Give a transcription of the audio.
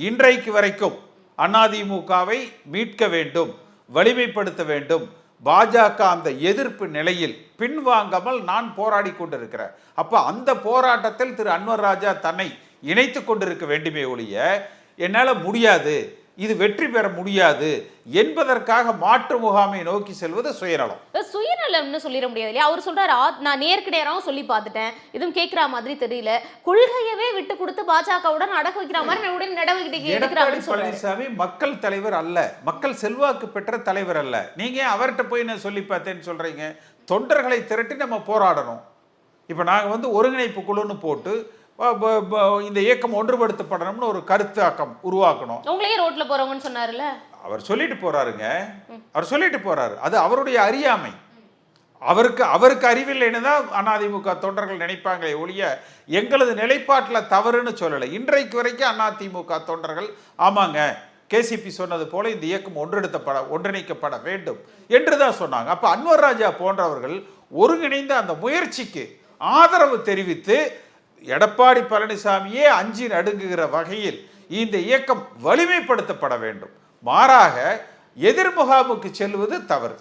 இன்றைக்கு வரைக்கும் அதிமுகவை மீட்க வேண்டும், வலிமைப்படுத்த வேண்டும். பாஜக அந்த எதிர்ப்பு நிலையில் பின்வாங்காமல் நான் போராடி கொண்டிருக்கிறேன். அப்ப அந்த போராட்டத்தில் திரு அன்வர் ராஜா தன்னை இணைத்து கொண்டிருக்க வேண்டுமே ஒழிய என்னால முடியாது, இது வெற்றி பெற முடியாது என்பதற்காக மாற்று முகாமை நோக்கி செல்வது சுயநலம். சுயநலம்னு சொல்லிட முடியாது இல்லையா? அவர் சொல்றாரு, நான் நேருக்கு நேரம் சொல்லி பார்த்துட்டேன், இதுவும் கேட்கிற மாதிரி தெரியல, கொள்கையவே விட்டு கொடுத்து பாஜகவுடன் அடக்க வைக்கிற மாதிரி நடவடிக்கை எடுக்கிறாரு. பழனிசாமி மக்கள் தலைவர் அல்ல, மக்கள் செல்வாக்கு பெற்ற தலைவர் அல்ல. நீங்க அவர்கிட்ட போய் நான் சொல்லி பார்த்தேன்னு சொல்றீங்க. தொண்டர்களை திரட்டி நம்ம போராடணும். இப்ப நாங்க ஒருங்கிணைப்பு குழுன்னு போட்டு இந்த இயக்கம் ஒன்றுபடுத்தப்படணும்னு ஒரு கருத்தாக்கம் உருவாக்கணும். உங்களையே ரோட்ல போறவங்கன்னு சொன்னாருல்ல, அவர் சொல்லிட்டு போறாருங்க. அவர் சொல்லிட்டு போறாரு, அது அவருடைய அறியாமை. அவருக்கு அறிவில்லைன்னு தான் அதிமுக தொண்டர்கள் நினைப்பாங்களே ஒழிய எங்களது நிலைப்பாட்டில் தவறுன்னு சொல்லலை. இன்றைக்கு வரைக்கும் அதிமுக தொண்டர்கள் ஆமாங்க, கேசிபி சொன்னது போல இந்த இயக்கம் ஒன்றிணைக்கப்பட வேண்டும் என்று தான் சொன்னாங்க. அப்ப அன்வர் ராஜா போன்றவர்கள் ஒருங்கிணைந்த அந்த முயற்சிக்கு ஆதரவு தெரிவித்து எடப்பாடி பழனிசாமியே அஞ்சி நடுங்குகிற வகையில் இந்த இயக்கம் வலிமைப்படுத்தப்பட வேண்டும். மாறாக எதிர்முகாமுக்கு செல்வது தவறு.